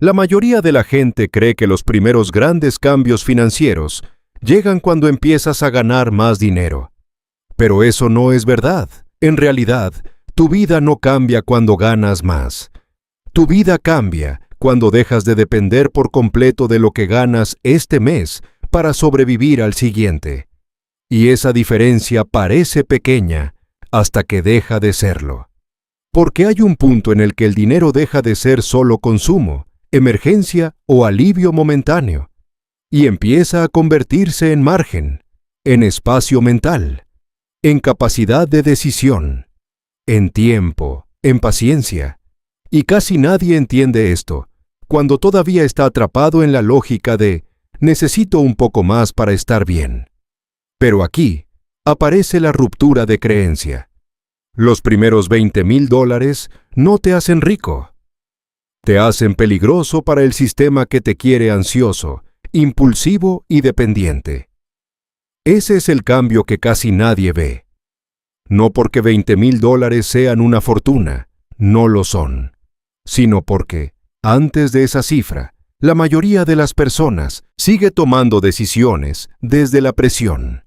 La mayoría de la gente cree que los primeros grandes cambios financieros llegan cuando empiezas a ganar más dinero. Pero eso no es verdad. En realidad, tu vida no cambia cuando ganas más. Tu vida cambia cuando dejas de depender por completo de lo que ganas este mes para sobrevivir al siguiente. Y esa diferencia parece pequeña hasta que deja de serlo. Porque hay un punto en el que el dinero deja de ser solo consumo, emergencia o alivio momentáneo, y empieza a convertirse en margen, en espacio mental, en capacidad de decisión, en tiempo, en paciencia. Y casi nadie entiende esto, cuando todavía está atrapado en la lógica de necesito un poco más para estar bien. Pero aquí aparece la ruptura de creencia. Los primeros $20,000 no te hacen rico. Te hacen peligroso para el sistema que te quiere ansioso, impulsivo y dependiente. Ese es el cambio que casi nadie ve. No porque $20,000 sean una fortuna, no lo son, sino porque, antes de esa cifra, la mayoría de las personas sigue tomando decisiones desde la presión.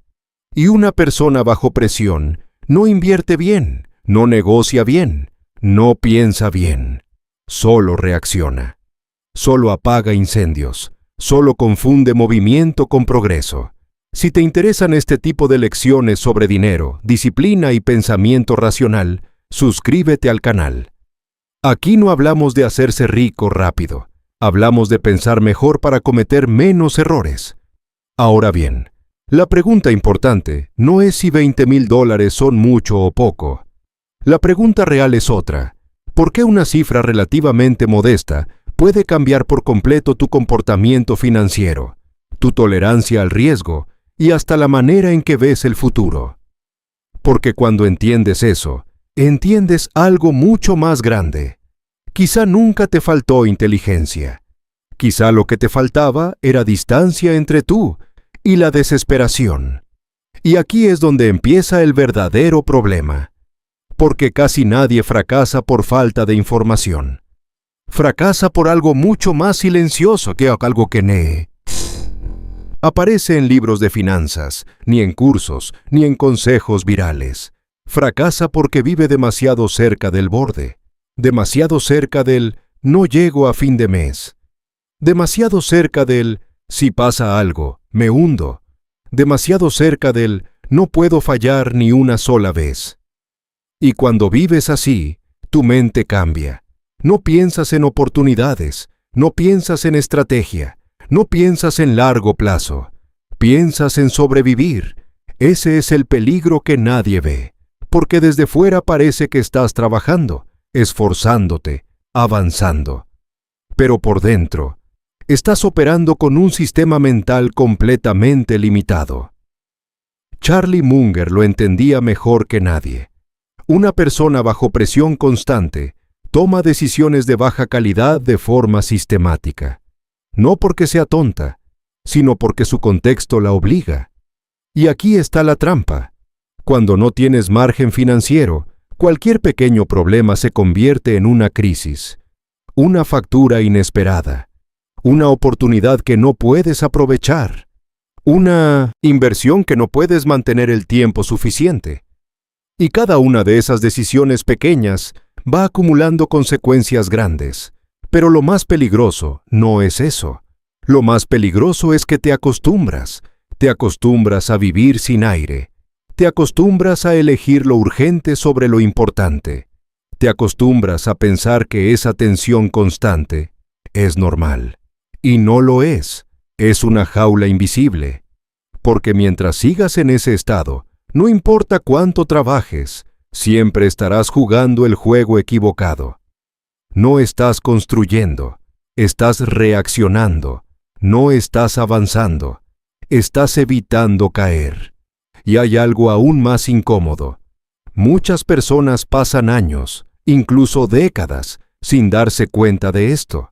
Y una persona bajo presión no invierte bien, no negocia bien, no piensa bien. Solo reacciona. Solo apaga incendios. Solo confunde movimiento con progreso. Si te interesan este tipo de lecciones sobre dinero, disciplina y pensamiento racional, suscríbete al canal. Aquí no hablamos de hacerse rico rápido. Hablamos de pensar mejor para cometer menos errores. Ahora bien, la pregunta importante no es si $20,000 son mucho o poco. La pregunta real es otra. ¿Por qué una cifra relativamente modesta puede cambiar por completo tu comportamiento financiero, tu tolerancia al riesgo y hasta la manera en que ves el futuro? Porque cuando entiendes eso, entiendes algo mucho más grande. Quizá nunca te faltó inteligencia. Quizá lo que te faltaba era distancia entre tú y la desesperación. Y aquí es donde empieza el verdadero problema. Porque casi nadie fracasa por falta de información. Fracasa por algo mucho más silencioso que algo que no aparece en libros de finanzas, ni en cursos, ni en consejos virales. Fracasa porque vive demasiado cerca del borde, demasiado cerca del no llego a fin de mes, demasiado cerca del si pasa algo, me hundo, demasiado cerca del no puedo fallar ni una sola vez. Y cuando vives así, tu mente cambia. No piensas en oportunidades, no piensas en estrategia, no piensas en largo plazo. Piensas en sobrevivir. Ese es el peligro que nadie ve, porque desde fuera parece que estás trabajando, esforzándote, avanzando. Pero por dentro, estás operando con un sistema mental completamente limitado. Charlie Munger lo entendía mejor que nadie. Una persona bajo presión constante toma decisiones de baja calidad de forma sistemática. No porque sea tonta, sino porque su contexto la obliga. Y aquí está la trampa. Cuando no tienes margen financiero, cualquier pequeño problema se convierte en una crisis, una factura inesperada, una oportunidad que no puedes aprovechar, una inversión que no puedes mantener el tiempo suficiente. Y cada una de esas decisiones pequeñas va acumulando consecuencias grandes. Pero lo más peligroso no es eso. Lo más peligroso es que te acostumbras a vivir sin aire, te acostumbras a elegir lo urgente sobre lo importante, te acostumbras a pensar que esa tensión constante es normal. Y no lo es una jaula invisible. Porque mientras sigas en ese estado, no importa cuánto trabajes, siempre estarás jugando el juego equivocado. No estás construyendo, estás reaccionando, no estás avanzando, estás evitando caer. Y hay algo aún más incómodo. Muchas personas pasan años, incluso décadas, sin darse cuenta de esto.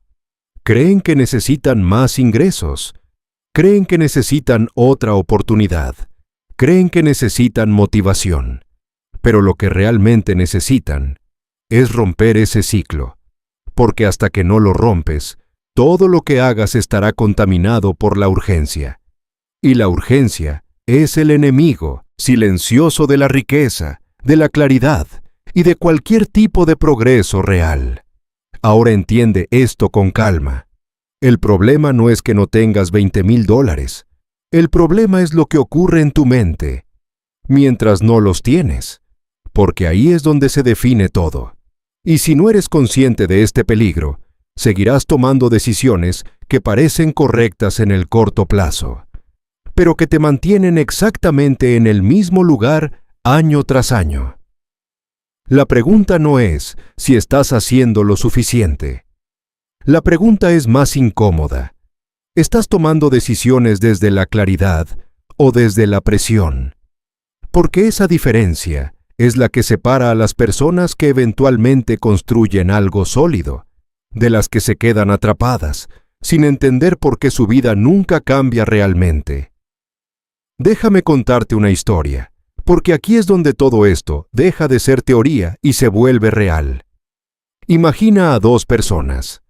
Creen que necesitan más ingresos, creen que necesitan otra oportunidad, creen que necesitan motivación. Pero lo que realmente necesitan es romper ese ciclo. Porque hasta que no lo rompes, todo lo que hagas estará contaminado por la urgencia. Y la urgencia es el enemigo silencioso de la riqueza, de la claridad y de cualquier tipo de progreso real. Ahora entiende esto con calma. El problema no es que no tengas $20,000. El problema es lo que ocurre en tu mente mientras no los tienes, porque ahí es donde se define todo. Y si no eres consciente de este peligro, seguirás tomando decisiones que parecen correctas en el corto plazo, pero que te mantienen exactamente en el mismo lugar año tras año. La pregunta no es si estás haciendo lo suficiente. La pregunta es más incómoda. ¿Estás tomando decisiones desde la claridad o desde la presión? Porque esa diferencia es la que separa a las personas que eventualmente construyen algo sólido, de las que se quedan atrapadas, sin entender por qué su vida nunca cambia realmente. Déjame contarte una historia, porque aquí es donde todo esto deja de ser teoría y se vuelve real. Imagina a dos personas.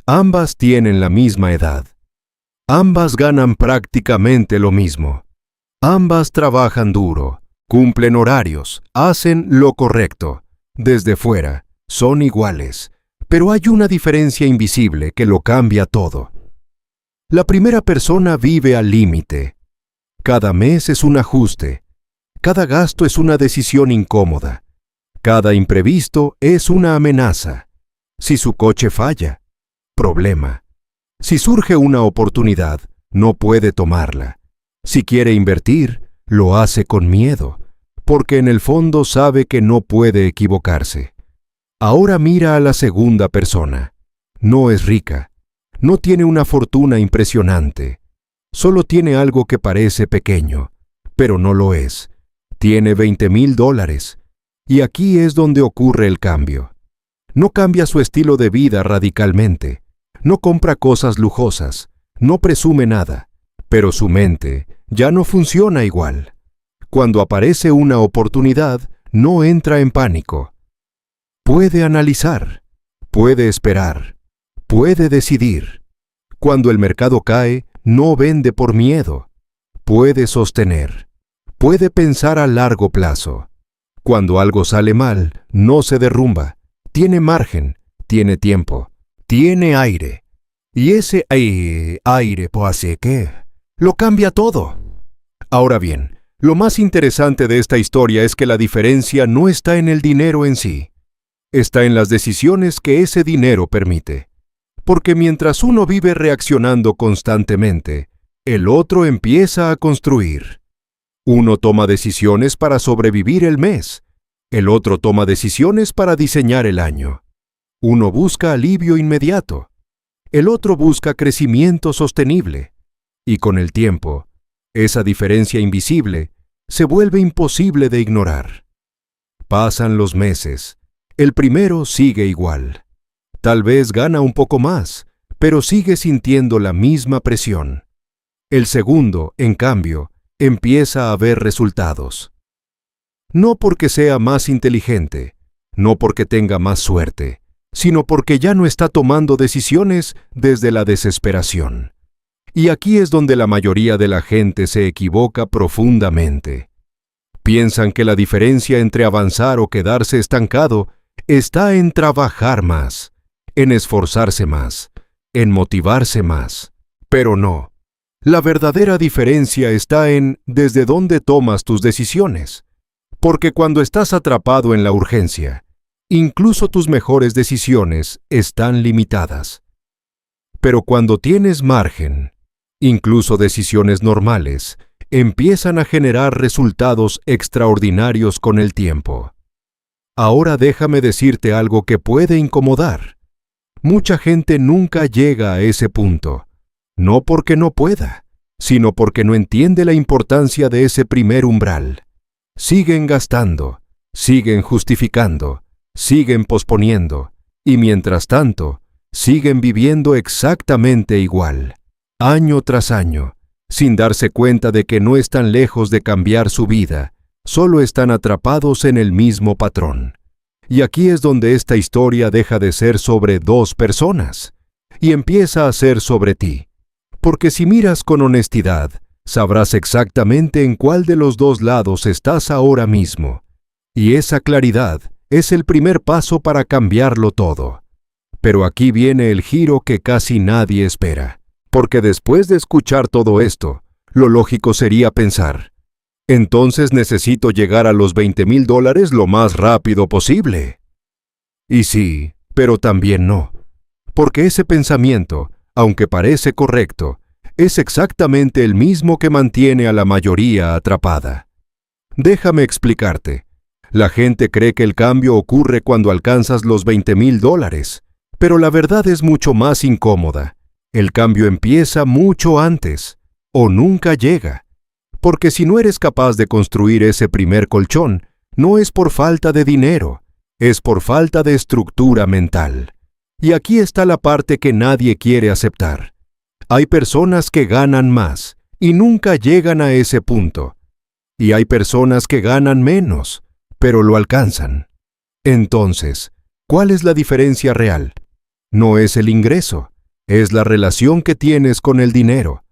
Ambas tienen la misma edad. Ambas ganan prácticamente lo mismo. Ambas trabajan duro, cumplen horarios, hacen lo correcto. Desde fuera, son iguales, pero hay una diferencia invisible que lo cambia todo. La primera persona vive al límite. Cada mes es un ajuste. Cada gasto es una decisión incómoda. Cada imprevisto es una amenaza. Si su coche falla, problema. Si surge una oportunidad, no puede tomarla. Si quiere invertir, lo hace con miedo, porque en el fondo sabe que no puede equivocarse. Ahora mira a la segunda persona. No es rica. No tiene una fortuna impresionante. Solo tiene algo que parece pequeño, pero no lo es. Tiene $20,000. Y aquí es donde ocurre el cambio. No cambia su estilo de vida radicalmente. No compra cosas lujosas. No presume nada. Pero su mente ya no funciona igual. Cuando aparece una oportunidad, no entra en pánico. Puede analizar. Puede esperar. Puede decidir. Cuando el mercado cae, no vende por miedo. Puede sostener. Puede pensar a largo plazo. Cuando algo sale mal, no se derrumba. Tiene margen, tiene tiempo, tiene aire. Y ese aire, pues, ¿qué? Lo cambia todo. Ahora bien, lo más interesante de esta historia es que la diferencia no está en el dinero en sí. Está en las decisiones que ese dinero permite. Porque mientras uno vive reaccionando constantemente, el otro empieza a construir. Uno toma decisiones para sobrevivir el mes. El otro toma decisiones para diseñar el año. Uno busca alivio inmediato. El otro busca crecimiento sostenible. Y con el tiempo, esa diferencia invisible se vuelve imposible de ignorar. Pasan los meses. El primero sigue igual. Tal vez gana un poco más, pero sigue sintiendo la misma presión. El segundo, en cambio, empieza a ver resultados. No porque sea más inteligente, no porque tenga más suerte, sino porque ya no está tomando decisiones desde la desesperación. Y aquí es donde la mayoría de la gente se equivoca profundamente. Piensan que la diferencia entre avanzar o quedarse estancado está en trabajar más, en esforzarse más, en motivarse más. Pero no. La verdadera diferencia está en desde dónde tomas tus decisiones. Porque cuando estás atrapado en la urgencia, incluso tus mejores decisiones están limitadas. Pero cuando tienes margen, incluso decisiones normales empiezan a generar resultados extraordinarios con el tiempo. Ahora déjame decirte algo que puede incomodar. Mucha gente nunca llega a ese punto, no porque no pueda, sino porque no entiende la importancia de ese primer umbral. Siguen gastando, siguen justificando, siguen posponiendo, y mientras tanto, siguen viviendo exactamente igual, año tras año, sin darse cuenta de que no están lejos de cambiar su vida, solo están atrapados en el mismo patrón. Y aquí es donde esta historia deja de ser sobre dos personas y empieza a ser sobre ti. Porque si miras con honestidad, sabrás exactamente en cuál de los dos lados estás ahora mismo. Y esa claridad es el primer paso para cambiarlo todo. Pero aquí viene el giro que casi nadie espera. Porque después de escuchar todo esto, lo lógico sería pensar, entonces necesito llegar a los $20,000 lo más rápido posible. Y sí, pero también no. Porque ese pensamiento, aunque parece correcto, es exactamente el mismo que mantiene a la mayoría atrapada. Déjame explicarte. La gente cree que el cambio ocurre cuando alcanzas los $20,000, pero la verdad es mucho más incómoda. El cambio empieza mucho antes, o nunca llega. Porque si no eres capaz de construir ese primer colchón, no es por falta de dinero, es por falta de estructura mental. Y aquí está la parte que nadie quiere aceptar. Hay personas que ganan más y nunca llegan a ese punto. Y hay personas que ganan menos, pero lo alcanzan. Entonces, ¿cuál es la diferencia real? No es el ingreso, es la relación que tienes con el dinero.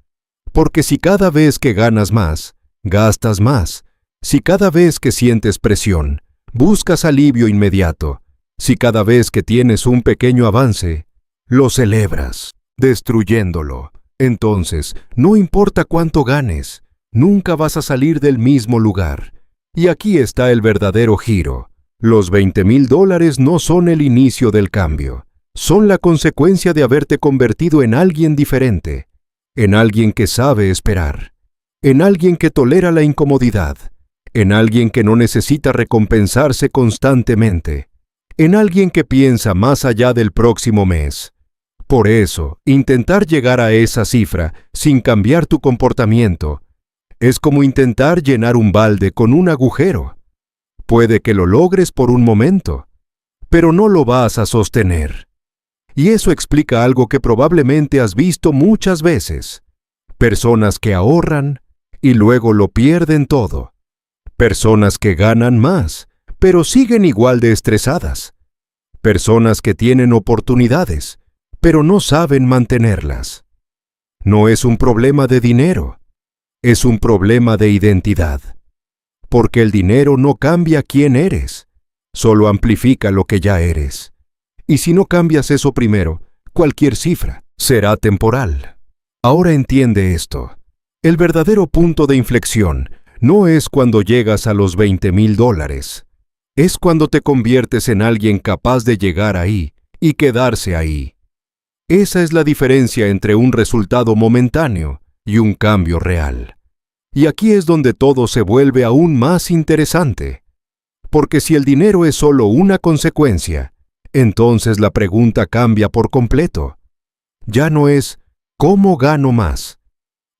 Porque si cada vez que ganas más, gastas más, si cada vez que sientes presión, buscas alivio inmediato, si cada vez que tienes un pequeño avance, lo celebras, destruyéndolo, entonces, no importa cuánto ganes, nunca vas a salir del mismo lugar. Y aquí está el verdadero giro. Los $20,000 no son el inicio del cambio. Son la consecuencia de haberte convertido en alguien diferente, en alguien que sabe esperar, en alguien que tolera la incomodidad, en alguien que no necesita recompensarse constantemente, en alguien que piensa más allá del próximo mes. Por eso, intentar llegar a esa cifra sin cambiar tu comportamiento es como intentar llenar un balde con un agujero. Puede que lo logres por un momento, pero no lo vas a sostener. Y eso explica algo que probablemente has visto muchas veces. Personas que ahorran y luego lo pierden todo. Personas que ganan más, pero siguen igual de estresadas. Personas que tienen oportunidades, pero no saben mantenerlas. No es un problema de dinero, es un problema de identidad. Porque el dinero no cambia quién eres, solo amplifica lo que ya eres. Y si no cambias eso primero, cualquier cifra será temporal. Ahora entiende esto. El verdadero punto de inflexión no es cuando llegas a los $20,000. Es cuando te conviertes en alguien capaz de llegar ahí y quedarse ahí. Esa es la diferencia entre un resultado momentáneo y un cambio real. Y aquí es donde todo se vuelve aún más interesante. Porque si el dinero es solo una consecuencia, entonces la pregunta cambia por completo. Ya no es ¿cómo gano más?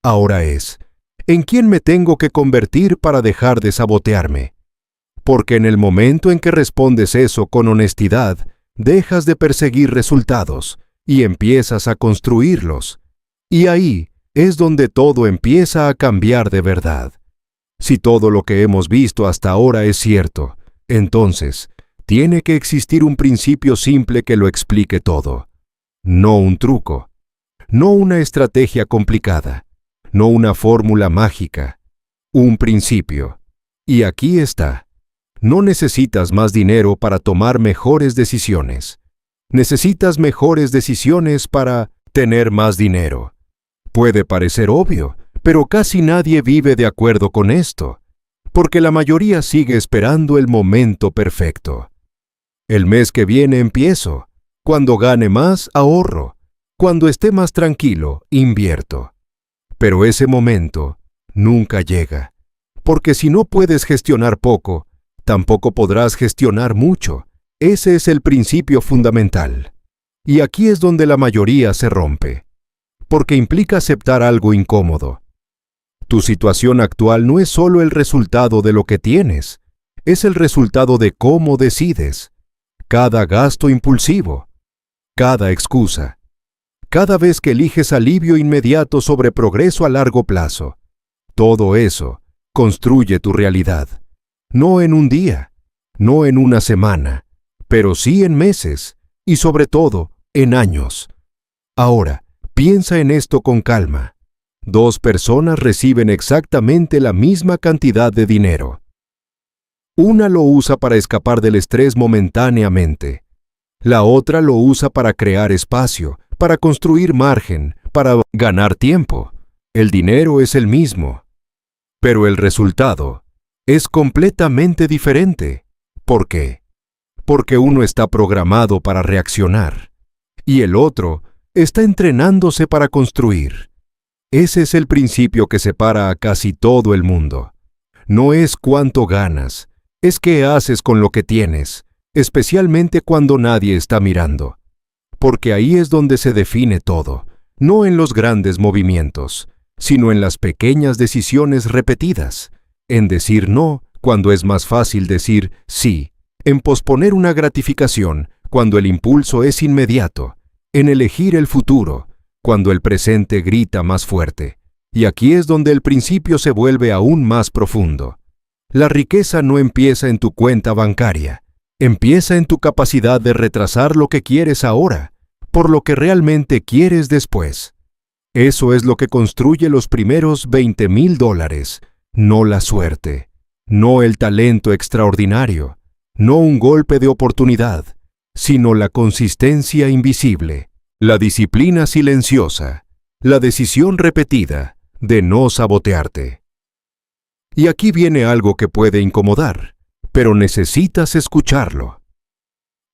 Ahora es ¿en quién me tengo que convertir para dejar de sabotearme? Porque en el momento en que respondes eso con honestidad, dejas de perseguir resultados y empiezas a construirlos. Y ahí es donde todo empieza a cambiar de verdad. Si todo lo que hemos visto hasta ahora es cierto, entonces tiene que existir un principio simple que lo explique todo. No un truco, no una estrategia complicada, no una fórmula mágica, un principio. Y aquí está. No necesitas más dinero para tomar mejores decisiones. Necesitas mejores decisiones para tener más dinero. Puede parecer obvio, pero casi nadie vive de acuerdo con esto, porque la mayoría sigue esperando el momento perfecto. El mes que viene empiezo. Cuando gane más, ahorro. Cuando esté más tranquilo, invierto. Pero ese momento nunca llega, porque si no puedes gestionar poco, tampoco podrás gestionar mucho. Ese es el principio fundamental. Y aquí es donde la mayoría se rompe, porque implica aceptar algo incómodo. Tu situación actual no es solo el resultado de lo que tienes, es el resultado de cómo decides. Cada gasto impulsivo, cada excusa, cada vez que eliges alivio inmediato sobre progreso a largo plazo, todo eso construye tu realidad. No en un día, no en una semana, pero sí en meses y sobre todo en años. Ahora, piensa en esto con calma. Dos personas reciben exactamente la misma cantidad de dinero. Una lo usa para escapar del estrés momentáneamente. La otra lo usa para crear espacio, para construir margen, para ganar tiempo. El dinero es el mismo, pero el resultado es completamente diferente. ¿Por qué? Porque uno está programado para reaccionar y el otro está entrenándose para construir. Ese es el principio que separa a casi todo el mundo. No es cuánto ganas, es qué haces con lo que tienes, especialmente cuando nadie está mirando. Porque ahí es donde se define todo, no en los grandes movimientos, sino en las pequeñas decisiones repetidas, en decir no cuando es más fácil decir sí, en posponer una gratificación cuando el impulso es inmediato, en elegir el futuro cuando el presente grita más fuerte. Y aquí es donde el principio se vuelve aún más profundo. La riqueza no empieza en tu cuenta bancaria, empieza en tu capacidad de retrasar lo que quieres ahora, por lo que realmente quieres después. Eso es lo que construye los primeros $20,000, no la suerte, no el talento extraordinario, no un golpe de oportunidad, sino la consistencia invisible, la disciplina silenciosa, la decisión repetida de no sabotearte. Y aquí viene algo que puede incomodar, pero necesitas escucharlo.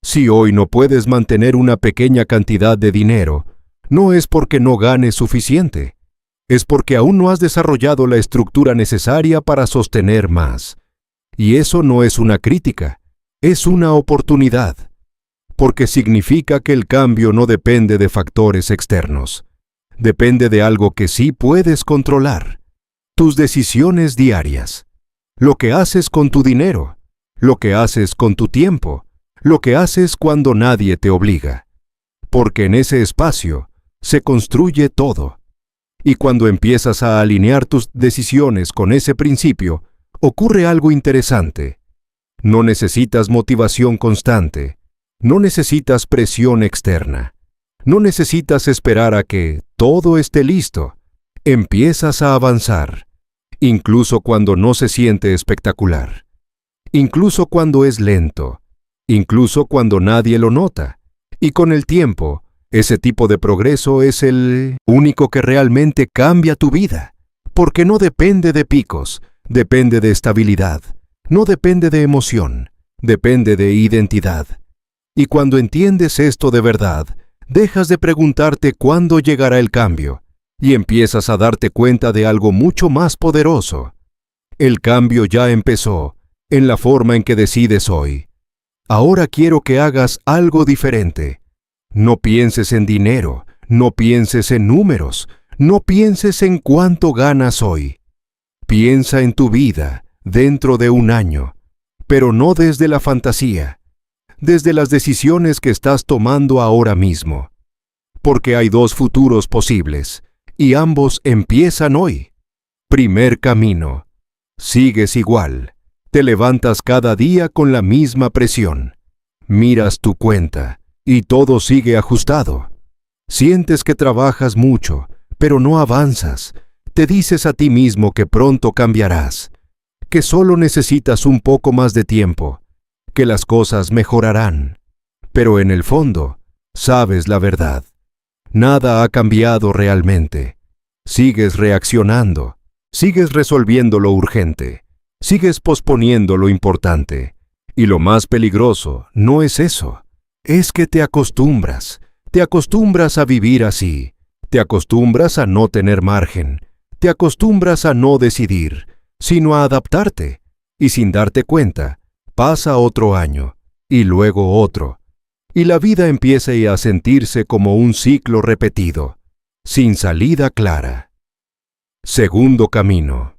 Si hoy no puedes mantener una pequeña cantidad de dinero, no es porque no ganes suficiente, es porque aún no has desarrollado la estructura necesaria para sostener más. Y eso no es una crítica, es una oportunidad, porque significa que el cambio no depende de factores externos, depende de algo que sí puedes controlar, tus decisiones diarias, lo que haces con tu dinero, lo que haces con tu tiempo, lo que haces cuando nadie te obliga, porque en ese espacio se construye todo. Y cuando empiezas a alinear tus decisiones con ese principio, ocurre algo interesante. No necesitas motivación constante, no necesitas presión externa, no necesitas esperar a que todo esté listo. Empiezas a avanzar, incluso cuando no se siente espectacular, incluso cuando es lento, incluso cuando nadie lo nota. Y con el tiempo, ese tipo de progreso es el único que realmente cambia tu vida, porque no depende de picos, depende de estabilidad, no depende de emoción, depende de identidad. Y cuando entiendes esto de verdad, dejas de preguntarte cuándo llegará el cambio y empiezas a darte cuenta de algo mucho más poderoso. El cambio ya empezó en la forma en que decides hoy. Ahora quiero que hagas algo diferente. No pienses en dinero, no pienses en números, no pienses en cuánto ganas hoy. Piensa en tu vida dentro de un año, pero no desde la fantasía, desde las decisiones que estás tomando ahora mismo. Porque hay dos futuros posibles, y ambos empiezan hoy. Primer camino. Sigues igual. Te levantas cada día con la misma presión. Miras tu cuenta, y todo sigue ajustado. Sientes que trabajas mucho, pero no avanzas. Te dices a ti mismo que pronto cambiarás, que solo necesitas un poco más de tiempo, que las cosas mejorarán. Pero en el fondo, sabes la verdad. Nada ha cambiado realmente. Sigues reaccionando, sigues resolviendo lo urgente, sigues posponiendo lo importante. Y lo más peligroso no es eso, es que te acostumbras a vivir así, te acostumbras a no tener margen, te acostumbras a no decidir, sino a adaptarte, y sin darte cuenta, pasa otro año, y luego otro, y la vida empieza a sentirse como un ciclo repetido, sin salida clara. Segundo camino.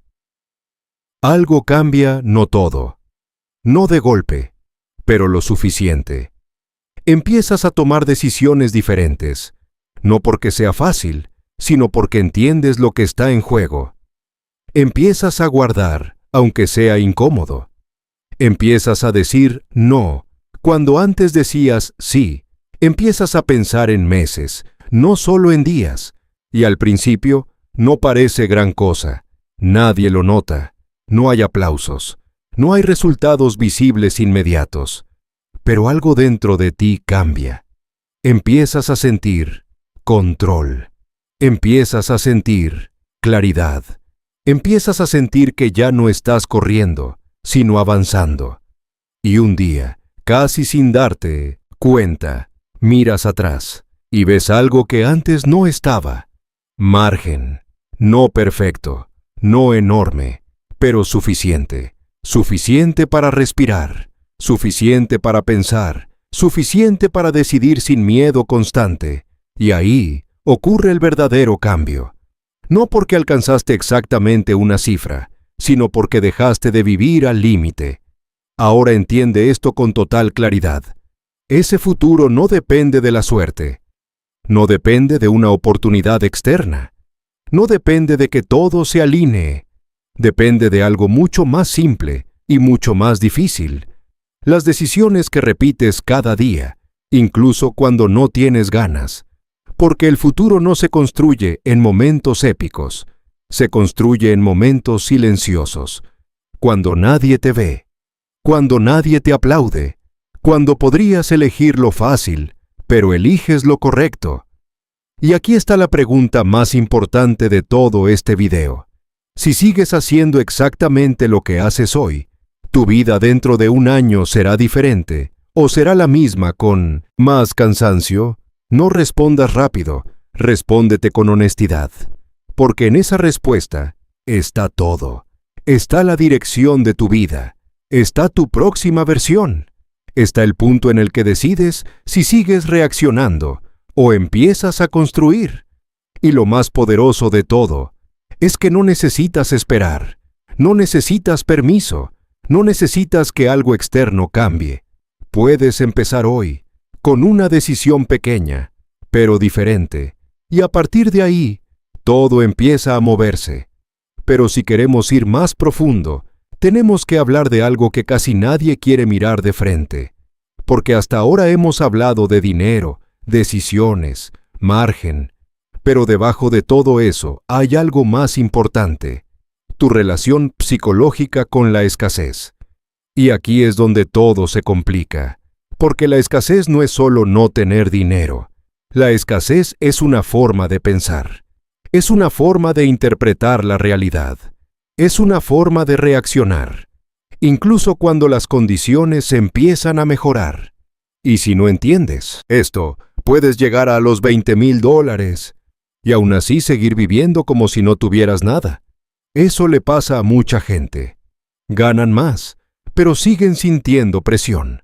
Algo cambia, no todo, no de golpe, pero lo suficiente. Empiezas a tomar decisiones diferentes, no porque sea fácil, sino porque entiendes lo que está en juego. Empiezas a guardar, aunque sea incómodo. Empiezas a decir no, cuando antes decías sí. Empiezas a pensar en meses, no solo en días, y al principio no parece gran cosa, nadie lo nota, no hay aplausos, no hay resultados visibles inmediatos, pero algo dentro de ti cambia. Empiezas a sentir control, empiezas a sentir claridad, empiezas a sentir que ya no estás corriendo, sino avanzando. Y un día, casi sin darte cuenta, miras atrás y ves algo que antes no estaba. Margen, no perfecto, no enorme, pero suficiente. Suficiente para respirar, suficiente para pensar, suficiente para decidir sin miedo constante. Y ahí ocurre el verdadero cambio. No porque alcanzaste exactamente una cifra, sino porque dejaste de vivir al límite. Ahora entiende esto con total claridad. Ese futuro no depende de la suerte. No depende de una oportunidad externa. No depende de que todo se alinee. Depende de algo mucho más simple y mucho más difícil. Las decisiones que repites cada día, incluso cuando no tienes ganas. Porque el futuro no se construye en momentos épicos, se construye en momentos silenciosos, cuando nadie te ve, cuando nadie te aplaude, cuando podrías elegir lo fácil, pero eliges lo correcto. Y aquí está la pregunta más importante de todo este video. Si sigues haciendo exactamente lo que haces hoy, ¿tu vida dentro de un año será diferente o será la misma con más cansancio? No respondas rápido, respóndete con honestidad, porque en esa respuesta está todo. Está la dirección de tu vida, está tu próxima versión, está el punto en el que decides si sigues reaccionando o empiezas a construir. Y lo más poderoso de todo es que no necesitas esperar, no necesitas permiso, no necesitas que algo externo cambie. Puedes empezar hoy, con una decisión pequeña, pero diferente, y a partir de ahí, todo empieza a moverse. Pero si queremos ir más profundo, tenemos que hablar de algo que casi nadie quiere mirar de frente, porque hasta ahora hemos hablado de dinero, decisiones, margen, pero debajo de todo eso hay algo más importante, tu relación psicológica con la escasez. Y aquí es donde todo se complica, porque la escasez no es solo no tener dinero. La escasez es una forma de pensar, es una forma de interpretar la realidad, es una forma de reaccionar, incluso cuando las condiciones empiezan a mejorar. Y si no entiendes esto, puedes llegar a los $20,000 y aún así seguir viviendo como si no tuvieras nada. Eso le pasa a mucha gente. Ganan más, pero siguen sintiendo presión.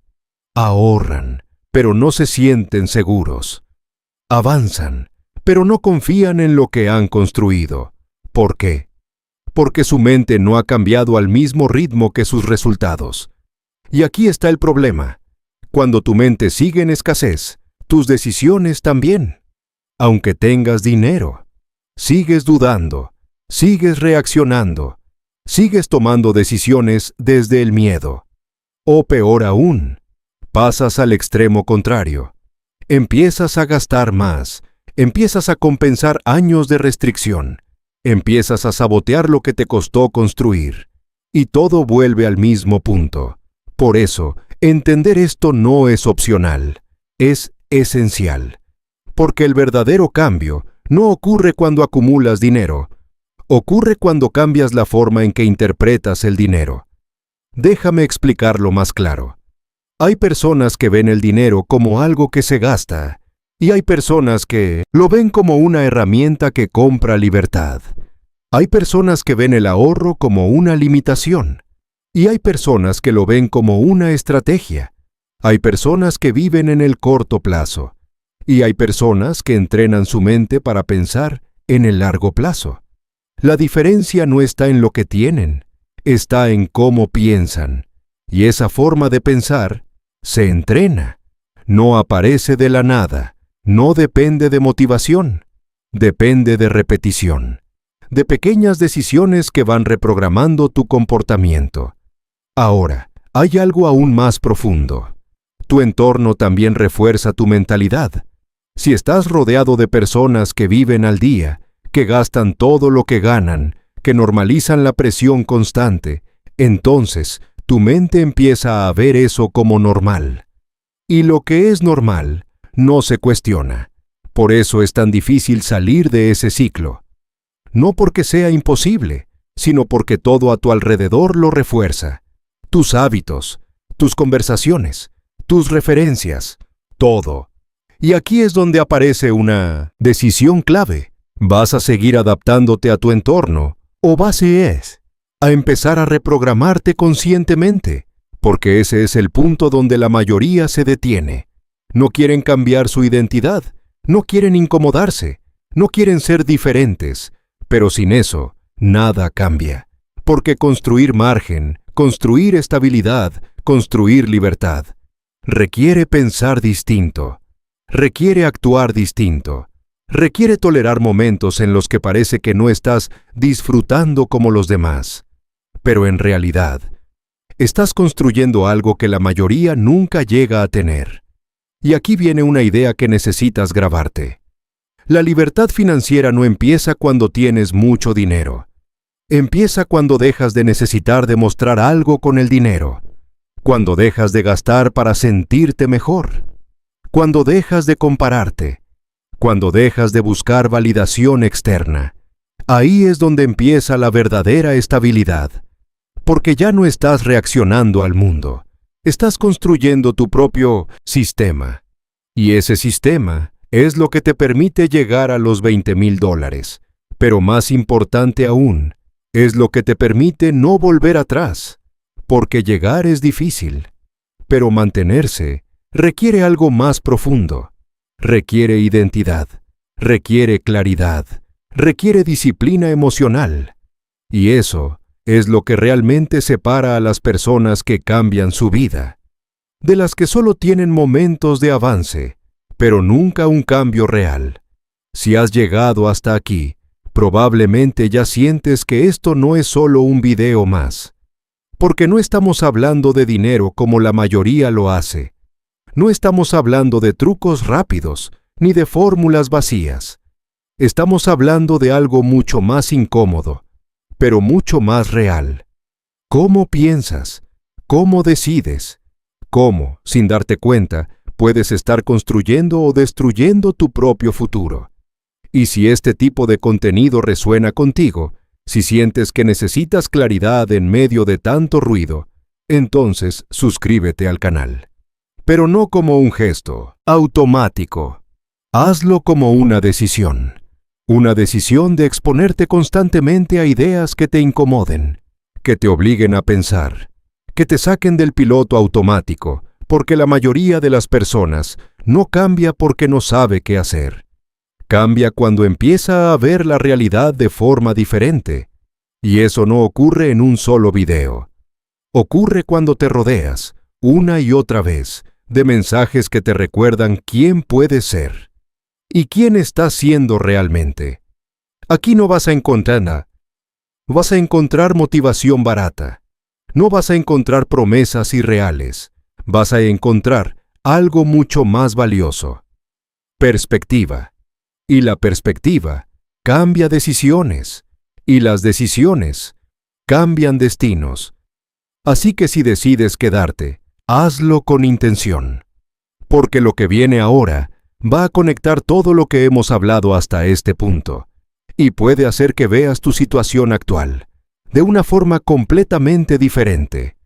Ahorran, pero no se sienten seguros. Avanzan, pero no confían en lo que han construido. ¿Por qué? Porque su mente no ha cambiado al mismo ritmo que sus resultados. Y aquí está el problema. Cuando tu mente sigue en escasez, tus decisiones también. Aunque tengas dinero, sigues dudando, sigues reaccionando, sigues tomando decisiones desde el miedo. O peor aún, pasas al extremo contrario. Empiezas a gastar más, empiezas a compensar años de restricción, empiezas a sabotear lo que te costó construir, y todo vuelve al mismo punto. Por eso, entender esto no es opcional, es esencial. Porque el verdadero cambio no ocurre cuando acumulas dinero, ocurre cuando cambias la forma en que interpretas el dinero. Déjame explicarlo más claro. Hay personas que ven el dinero como algo que se gasta, y hay personas que lo ven como una herramienta que compra libertad. Hay personas que ven el ahorro como una limitación, y hay personas que lo ven como una estrategia. Hay personas que viven en el corto plazo, y hay personas que entrenan su mente para pensar en el largo plazo. La diferencia no está en lo que tienen, está en cómo piensan, y esa forma de pensar se entrena, no aparece de la nada, no depende de motivación, depende de repetición, de pequeñas decisiones que van reprogramando tu comportamiento. Ahora, hay algo aún más profundo. Tu entorno también refuerza tu mentalidad. Si estás rodeado de personas que viven al día, que gastan todo lo que ganan, que normalizan la presión constante, entonces tu mente empieza a ver eso como normal. Y lo que es normal no se cuestiona. Por eso es tan difícil salir de ese ciclo. No porque sea imposible, sino porque todo a tu alrededor lo refuerza. Tus hábitos, tus conversaciones, tus referencias, todo. Y aquí es donde aparece una decisión clave. ¿Vas a seguir adaptándote a tu entorno o vas a empezar a reprogramarte conscientemente? Porque ese es el punto donde la mayoría se detiene. No quieren cambiar su identidad, no quieren incomodarse, no quieren ser diferentes, pero sin eso, nada cambia. Porque construir margen, construir estabilidad, construir libertad, requiere pensar distinto, requiere actuar distinto, requiere tolerar momentos en los que parece que no estás disfrutando como los demás. Pero en realidad, estás construyendo algo que la mayoría nunca llega a tener. Y aquí viene una idea que necesitas grabarte. La libertad financiera no empieza cuando tienes mucho dinero. Empieza cuando dejas de necesitar demostrar algo con el dinero. Cuando dejas de gastar para sentirte mejor. Cuando dejas de compararte. Cuando dejas de buscar validación externa. Ahí es donde empieza la verdadera estabilidad. Porque ya no estás reaccionando al mundo. Estás construyendo tu propio sistema. Y ese sistema es lo que te permite llegar a los $20,000. Pero más importante aún, es lo que te permite no volver atrás. Porque llegar es difícil. Pero mantenerse requiere algo más profundo. Requiere identidad. Requiere claridad. Requiere disciplina emocional. Y eso es lo que realmente separa a las personas que cambian su vida, de las que solo tienen momentos de avance, pero nunca un cambio real. Si has llegado hasta aquí, probablemente ya sientes que esto no es solo un video más, porque no estamos hablando de dinero como la mayoría lo hace. No estamos hablando de trucos rápidos, ni de fórmulas vacías. Estamos hablando de algo mucho más incómodo, pero mucho más real. ¿Cómo piensas? ¿Cómo decides? ¿Cómo, sin darte cuenta, puedes estar construyendo o destruyendo tu propio futuro? Y si este tipo de contenido resuena contigo, si sientes que necesitas claridad en medio de tanto ruido, entonces suscríbete al canal. Pero no como un gesto automático. Hazlo como una decisión. Una decisión de exponerte constantemente a ideas que te incomoden, que te obliguen a pensar, que te saquen del piloto automático, porque la mayoría de las personas no cambia porque no sabe qué hacer. Cambia cuando empieza a ver la realidad de forma diferente. Y eso no ocurre en un solo video. Ocurre cuando te rodeas, una y otra vez, de mensajes que te recuerdan quién puedes ser. ¿Y quién estás siendo realmente? Aquí no vas a encontrar nada. Vas a encontrar motivación barata. No vas a encontrar promesas irreales. Vas a encontrar algo mucho más valioso. Perspectiva. Y la perspectiva cambia decisiones. Y las decisiones cambian destinos. Así que si decides quedarte, hazlo con intención. Porque lo que viene ahora va a conectar todo lo que hemos hablado hasta este punto, y puede hacer que veas tu situación actual de una forma completamente diferente.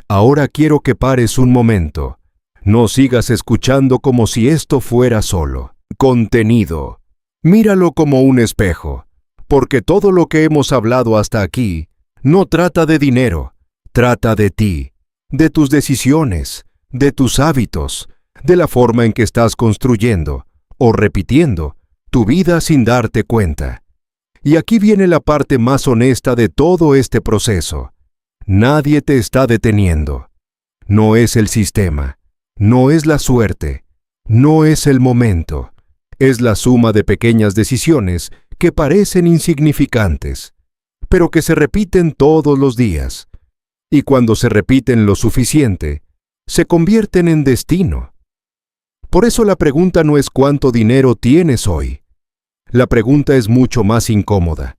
Ahora quiero que pares un momento. No sigas escuchando como si esto fuera solo contenido. Míralo como un espejo, porque todo lo que hemos hablado hasta aquí no trata de dinero, trata de ti, de tus decisiones, de tus hábitos, de la forma en que estás construyendo o repitiendo tu vida sin darte cuenta. Y aquí viene la parte más honesta de todo este proceso. Nadie te está deteniendo. No es el sistema, no es la suerte, no es el momento. Es la suma de pequeñas decisiones que parecen insignificantes, pero que se repiten todos los días. Y cuando se repiten lo suficiente, se convierten en destino. Por eso la pregunta no es cuánto dinero tienes hoy. La pregunta es mucho más incómoda.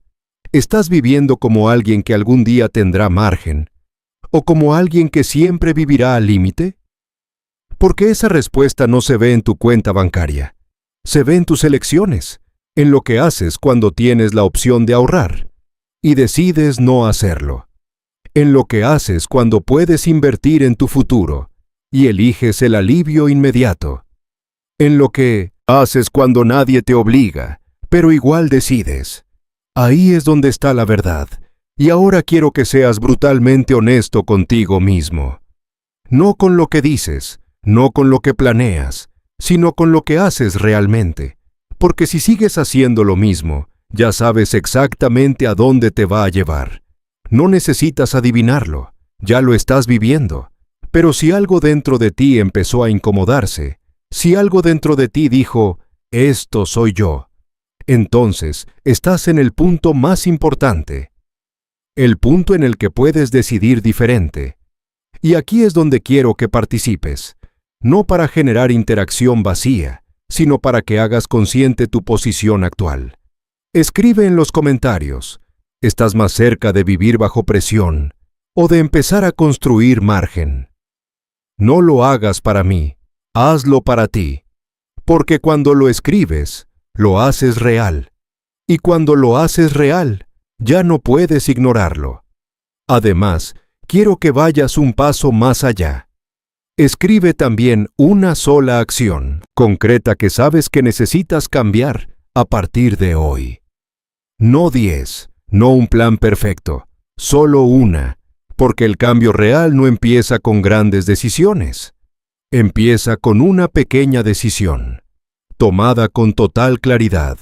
¿Estás viviendo como alguien que algún día tendrá margen? ¿O como alguien que siempre vivirá al límite? Porque esa respuesta no se ve en tu cuenta bancaria. Se ve en tus elecciones, en lo que haces cuando tienes la opción de ahorrar y decides no hacerlo. En lo que haces cuando puedes invertir en tu futuro y eliges el alivio inmediato. En lo que haces cuando nadie te obliga, pero igual decides. Ahí es donde está la verdad. Y ahora quiero que seas brutalmente honesto contigo mismo. No con lo que dices, no con lo que planeas, sino con lo que haces realmente. Porque si sigues haciendo lo mismo, ya sabes exactamente a dónde te va a llevar. No necesitas adivinarlo, ya lo estás viviendo. Pero si algo dentro de ti empezó a incomodarse, si algo dentro de ti dijo, esto soy yo, entonces estás en el punto más importante. El punto en el que puedes decidir diferente. Y aquí es donde quiero que participes, no para generar interacción vacía, sino para que hagas consciente tu posición actual. Escribe en los comentarios, ¿estás más cerca de vivir bajo presión o de empezar a construir margen? No lo hagas para mí, hazlo para ti, porque cuando lo escribes, lo haces real, y cuando lo haces real, ya no puedes ignorarlo. Además, quiero que vayas un paso más allá. Escribe también una sola acción concreta que sabes que necesitas cambiar a partir de hoy. No 10, no un plan perfecto, solo una, porque el cambio real no empieza con grandes decisiones. Empieza con una pequeña decisión, tomada con total claridad.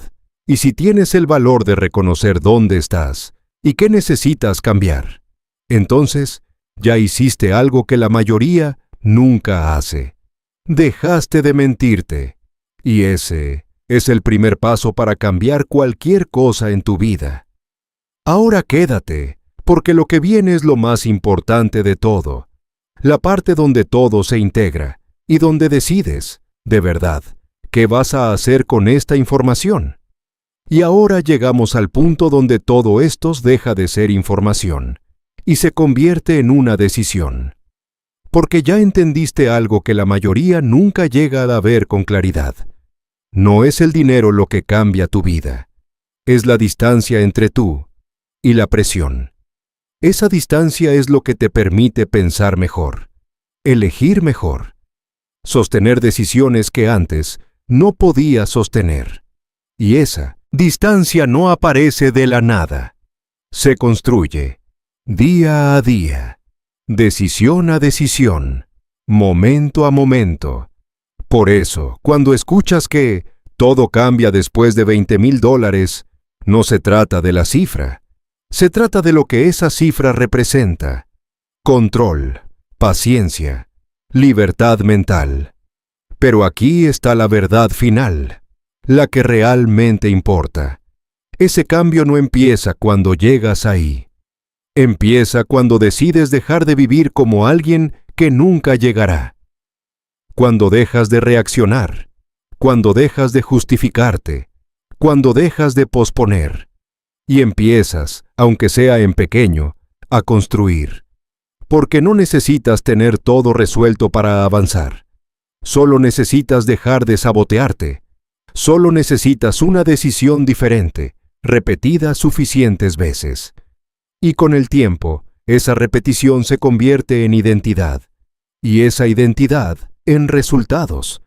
Y si tienes el valor de reconocer dónde estás y qué necesitas cambiar, entonces ya hiciste algo que la mayoría nunca hace. Dejaste de mentirte. Y ese es el primer paso para cambiar cualquier cosa en tu vida. Ahora quédate, porque lo que viene es lo más importante de todo. La parte donde todo se integra y donde decides, de verdad, qué vas a hacer con esta información. Y ahora llegamos al punto donde todo esto deja de ser información y se convierte en una decisión. Porque ya entendiste algo que la mayoría nunca llega a ver con claridad. No es el dinero lo que cambia tu vida. Es la distancia entre tú y la presión. Esa distancia es lo que te permite pensar mejor, elegir mejor, sostener decisiones que antes no podías sostener. Y esa distancia no aparece de la nada. Se construye día a día, decisión a decisión, momento a momento. Por eso, cuando escuchas que todo cambia después de $20,000, no se trata de la cifra. Se trata de lo que esa cifra representa. Control, paciencia, libertad mental. Pero aquí está la verdad final, la que realmente importa. Ese cambio no empieza cuando llegas ahí. Empieza cuando decides dejar de vivir como alguien que nunca llegará. Cuando dejas de reaccionar, cuando dejas de justificarte, cuando dejas de posponer. Y empiezas, aunque sea en pequeño, a construir. Porque no necesitas tener todo resuelto para avanzar. Solo necesitas dejar de sabotearte. Solo necesitas una decisión diferente, repetida suficientes veces. Y con el tiempo, esa repetición se convierte en identidad. Y esa identidad en resultados.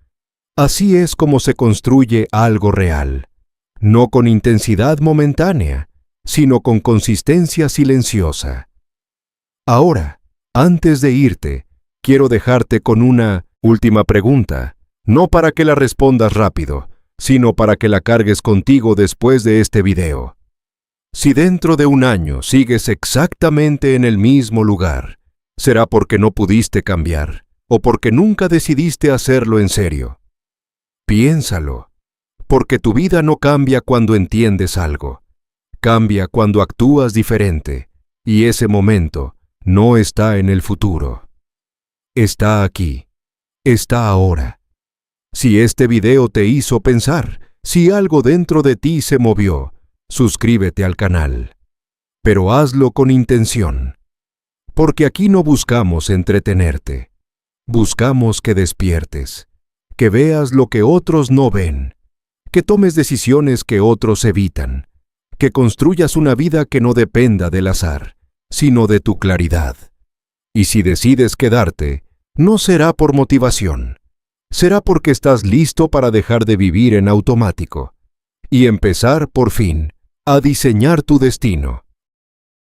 Así es como se construye algo real. No con intensidad momentánea, sino con consistencia silenciosa. Ahora, antes de irte, quiero dejarte con una última pregunta, no para que la respondas rápido, sino para que la cargues contigo después de este video. Si dentro de un año sigues exactamente en el mismo lugar, será porque no pudiste cambiar o porque nunca decidiste hacerlo en serio. Piénsalo, porque tu vida no cambia cuando entiendes algo. Cambia cuando actúas diferente, y ese momento no está en el futuro. Está aquí, está ahora. Si este video te hizo pensar, si algo dentro de ti se movió, suscríbete al canal. Pero hazlo con intención. Porque aquí no buscamos entretenerte. Buscamos que despiertes, que veas lo que otros no ven, que tomes decisiones que otros evitan, que construyas una vida que no dependa del azar, sino de tu claridad. Y si decides quedarte, no será por motivación, será porque estás listo para dejar de vivir en automático y empezar, por fin, a diseñar tu destino.